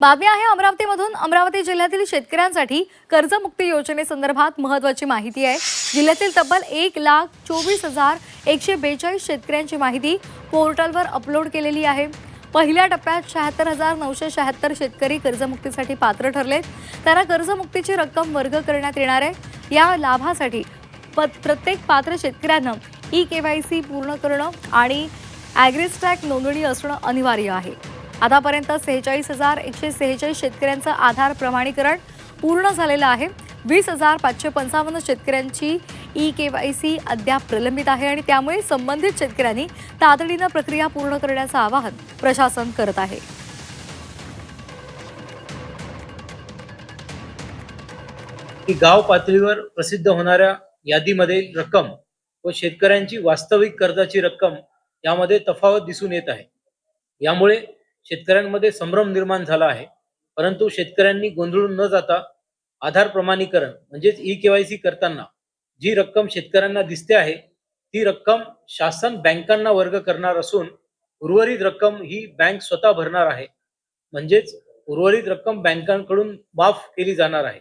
बातमी आहे अमरावतीमधून। अमरावती जिल्ह्यातील शेतकऱ्यांसाठी कर्जमुक्ती योजनेसंदर्भात महत्त्वाची माहिती आहे। जिल्ह्यातील तब्बल 1,24,142 शेतकऱ्यांची माहिती पोर्टलवर अपलोड केलेली आहे। पहिल्या टप्प्यात 76,976 शेतकरी कर्जमुक्तीसाठी पात्र ठरलेत। त्यांना कर्जमुक्तीची रक्कम वर्ग करण्यात येणार आहे। या लाभासाठी प्रत्येक पात्र शेतकऱ्यांना ई-केवायसी पूर्ण करणं आणि ॲग्रिस्टॅक नोंदणी असणं अनिवार्य आहे। आतापर्यंत 46,146 शेतकऱ्यांचं आधार प्रमाणीकरण पूर्ण झालेलं आहे। 20,555 शेतकऱ्यांची ई-केवायसी अद्याप प्रलंबित आहे आणि त्यामुळे संबंधित शेतकऱ्यांनी तातडीनं प्रक्रिया पूर्ण करण्याचं आवाहन प्रशासन करत आहे। गाव पातळीवर प्रसिद्ध होणाऱ्या यादीमध्ये रक्कम व शेतकऱ्यांची वास्तविक कर्जाची रक्कम यामध्ये तफावत दिसून येत आहे। यामुळे शेतकऱ्यांमध्ये संभ्रम निर्माण झाला आहे। परंतु शेतकऱ्यांनी गोंधळून न जाता आधार प्रमाणीकरण म्हणजेच ई-केवायसी करताना जी रक्कम शेतकऱ्यांना दिसते आहे ती रक्कम शासन बँकांना वर्ग करणार असून उर्वरित रक्कम ही बँक स्वतः भरणार आहे। म्हणजेच उर्वरित रक्कम बँकांकडून माफ केली जाणार आहे।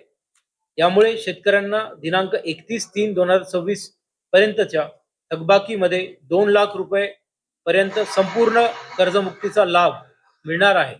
यामुळे शेतकऱ्यांना दिनांक 31/3/2026 पर्यंतच्या थकबाकीमध्ये 2 लाख रुपये पर्यंत संपूर्ण कर्जमुक्तीचा लाभ मिळणार आहे।